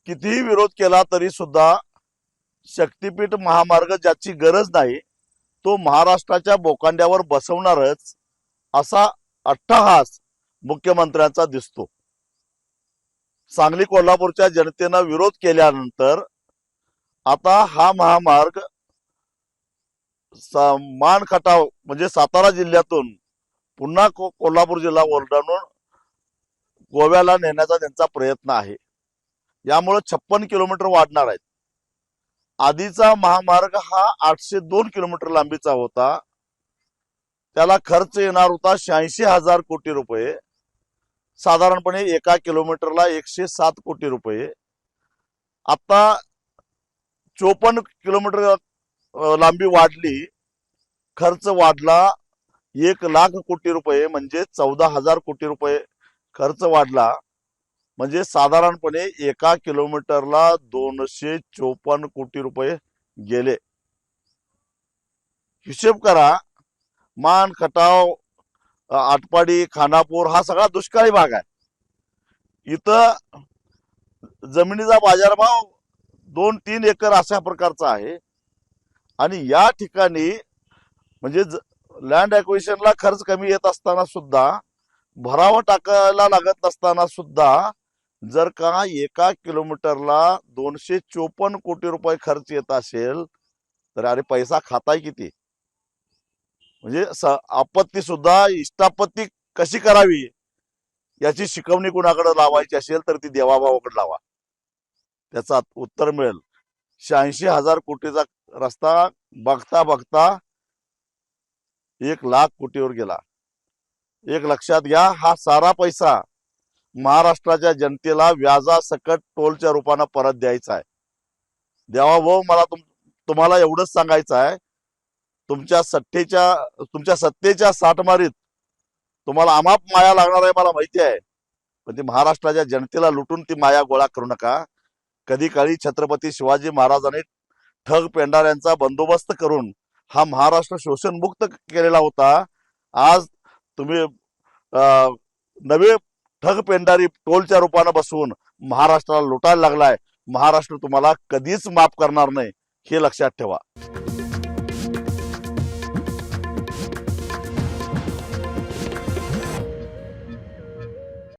कितीही विरोध केला तरी सुद्धा शक्तीपीठ महामार्ग ज्याची गरज नाही तो महाराष्ट्राच्या बोकांड्यावर बसवणारच असा अट्टहास मुख्यमंत्र्यांचा दिसतो। सांगली कोल्हापूरच्या जनतेनं विरोध केल्यानंतर आता हा महामार्ग मान खटाव म्हणजे सातारा जिल्ह्यातून पुन्हा कोल्हापूर जिल्हा ओलांडून गोव्याला नेण्याचा त्यांचा प्रयत्न आहे। यामुळे 56 किलोमीटर वाढणार आहेत। आधीचा महामार्ग हा 802 किलोमीटर लांबीचा होता। त्याला खर्च येणार होता 86,000 कोटी रुपये, साधारणपणे एका किलोमीटरला 107 कोटी रुपये। आता 54 किलोमीटर लांबी वाढली, खर्च वाढला 1,00,000 कोटी रुपये म्हणजे 14,000 कोटी रुपये खर्च वाढला। म्हणजे साधारणपणे एका किलोमीटरला 254 कोटी रुपये गेले। हिशेब करा, मान खटाव आटपाडी खानापूर हा सगळा दुष्काळी भाग आहे। इथं जमिनीचा बाजारभाव 2-3 एकर अशा प्रकारचा आहे आणि या ठिकाणी म्हणजे लँड ॲक्विजिशनला खर्च कमी येत असताना सुद्धा, भरावा टाकायला लागत नसताना सुद्धा जर का एका किलोमीटरला 254 कोटी रुपये खर्च येत असेल तर अरे पैसा खाताय किती। म्हणजे आपत्ती सुद्धा इष्टापत्ती कशी करावी याची शिकवणी कुणाकडे लावायची असेल तर ती देवाभावाकडे लावा, त्याचा उत्तर मिळेल। 86,000 कोटीचा रस्ता बघता बघता 1,00,000 कोटीवर गेला। एक लक्षात घ्या, हा सारा पैसा महाराष्ट्राच्या जनतेला व्याजासकट टोलच्या रूपाने परत द्यायचा आहे। देवा भाऊ, मला तुम्हाला एवढंच सांगायचं आहे, तुमच्या सत्तेच्या साठमारीत तुम्हाला अमाप माया लागणार आहे मला माहिती आहे, पण ती महाराष्ट्राच्या जनतेला लुटून ती माया गोळा करू नका। कधी काळी छत्रपती शिवाजी महाराजांनी ठग पेंढाऱ्यांचा बंदोबस्त करून हा महाराष्ट्र शोषणमुक्त केलेला होता। आज तुम्ही नवे ठग पेंढारी टोलच्या रूपाने बसवून महाराष्ट्राला लुटायला लागलाय। महाराष्ट्र तुम्हाला कधीच माफ करणार नाही, हे लक्षात ठेवा।